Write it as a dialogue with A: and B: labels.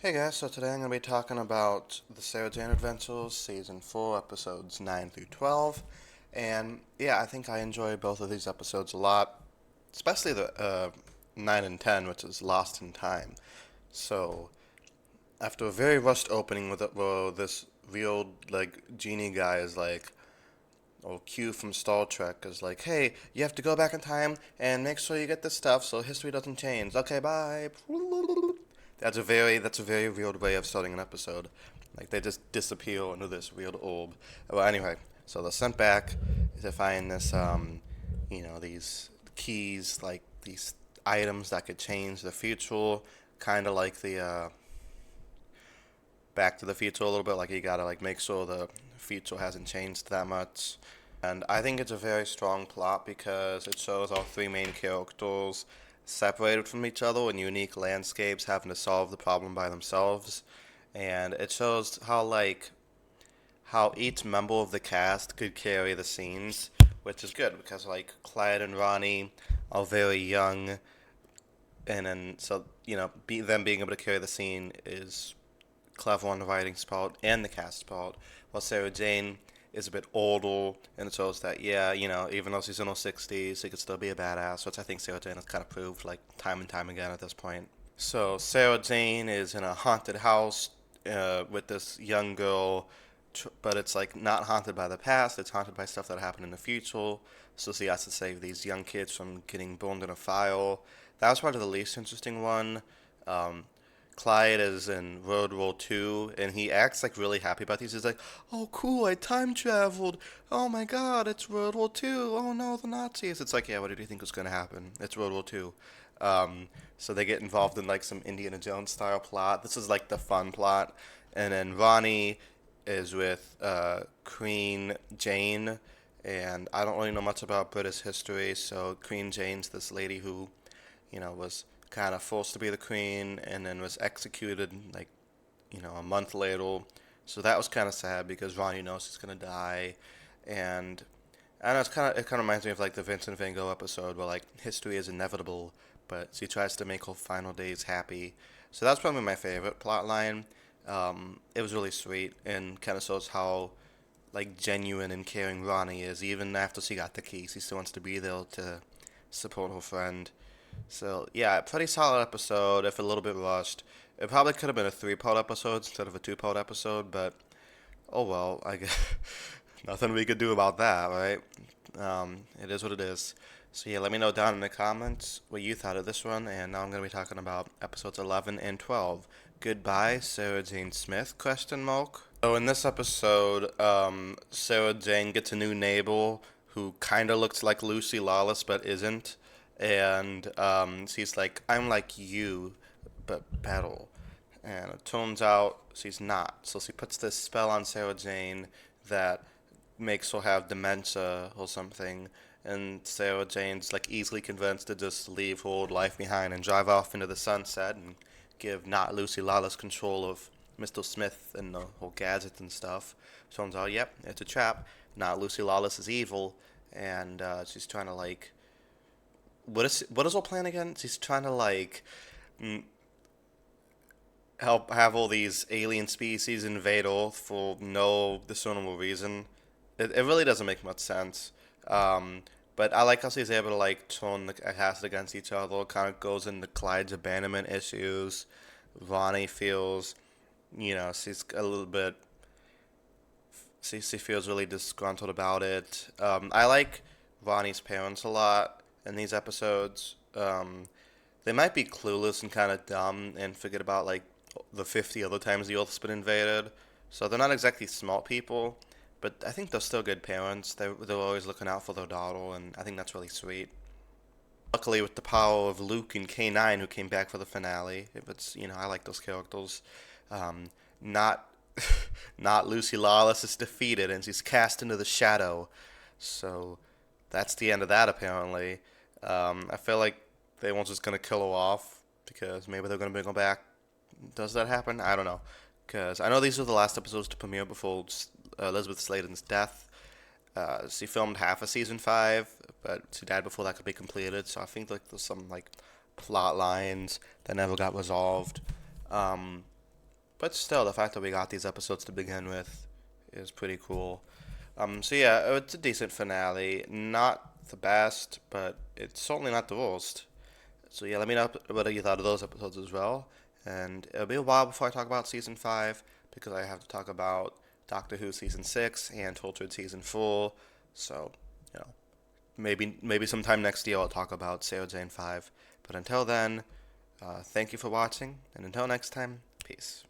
A: Hey guys, so today I'm going to be talking about the Sarah Jane Adventures, Season 4, Episodes 9 through 12. And yeah, I think I enjoy both of these episodes a lot, especially the 9 and 10, which is Lost in Time. So, after a very rushed opening with this real, genie guy is like, or Q from Star Trek is like, hey, you have to go back in time and make sure you get this stuff so history doesn't change. Okay, bye. That's a very weird way of starting an episode. Like they just disappear into this weird orb. Well, anyway, so they're sent back to find these keys, like these items that could change the future, kind of like the Back to the Future a little bit. Like you gotta like make sure the future hasn't changed that much. And I think it's a very strong plot because it shows our three main characters separated from each other in unique landscapes having to solve the problem by themselves. And it shows how each member of the cast could carry the scenes, which is good because like Clyde and Ronnie are very young, and then so them being able to carry the scene is clever on the writing's part and the cast's part. While Sarah Jane is a bit older, and it shows that even though she's in her 60s, she could still be a badass, which I think Sarah Jane has kind of proved like time and time again at this point. So Sarah Jane is in a haunted house with this young girl, but it's like not haunted by the past. It's haunted by stuff that happened in the future. So she has to save these young kids from getting burned in a fire. That was probably the least interesting one. Um, Clyde is in World War II, and he acts like really happy about these. He's like, "Oh, cool! I time traveled. Oh my God, it's World War II. Oh no, the Nazis!" It's like, yeah, what did you think was gonna happen? It's World War II. So they get involved in like some Indiana Jones style plot. This is like the fun plot, and then Ronnie is with Queen Jane, and I don't really know much about British history. So Queen Jane's this lady who, was kind of forced to be the queen and then was executed like, a month later. So that was kind of sad because Ronnie knows he's gonna die, and I don't know it kind of reminds me of like the Vincent Van Gogh episode where like history is inevitable, but she tries to make her final days happy. So that's probably my favorite plot line. It was really sweet and kind of shows how like genuine and caring Ronnie is. Even after she got the keys, she still wants to be there to support her friend. So yeah, pretty solid episode. If a little bit rushed, it probably could have been a three-part episode instead of a two-part episode. But oh well, I guess nothing we could do about that, right? It is what it is. So yeah, let me know down in the comments what you thought of this one. And now I'm gonna be talking about episodes 11 and 12. Goodbye, Sarah Jane Smith? Question mark. So in this episode, Sarah Jane gets a new neighbor who kind of looks like Lucy Lawless but isn't, and she's like, "I'm like you, but better." And it turns out she's not. So she puts this spell on Sarah Jane that makes her have dementia or something. And Sarah Jane's like easily convinced to just leave her old life behind and drive off into the sunset and give not Lucy Lawless control of Mr. Smith and the whole gadgets and stuff. Turns out, yep, it's a trap. Not Lucy Lawless is evil, and she's trying to like, what is her plan again? She's trying to like help have all these alien species invade Earth for no discernible reason. It really doesn't make much sense. Um, but I like how she's able to like turn the cast against each other. Kind of goes into Clyde's abandonment issues. Ronnie feels, she's a little bit. She feels really disgruntled about it. I like Ronnie's parents a lot in these episodes. They might be clueless and kind of dumb and forget about like the 50 other times the Earth's been invaded. So they're not exactly smart people, but I think they're still good parents. They're always looking out for their daughter, and I think that's really sweet. Luckily, with the power of Luke and K9, who came back for the finale, it's I like those characters. Not not Lucy Lawless is defeated, and she's cast into the shadow. So that's the end of that apparently. I feel like they weren't just gonna kill her off because maybe they're gonna bring her back. Does that happen? I don't know. Because I know these were the last episodes to premiere before Elizabeth Sladen's death. She filmed half of season 5, but she died before that could be completed. So I think like there's some like plot lines that never got resolved. Um, But still, the fact that we got these episodes to begin with is pretty cool. So yeah, it's a decent finale. Not the best, but it's certainly not the worst. So yeah, let me know what you thought of those episodes as well. And it'll be a while before I talk about season 5 because I have to talk about Doctor Who season 6 and Tortured season 4. So, you know, maybe sometime next year I'll talk about Sarah Jane 5. But until then, thank you for watching, and until next time, peace.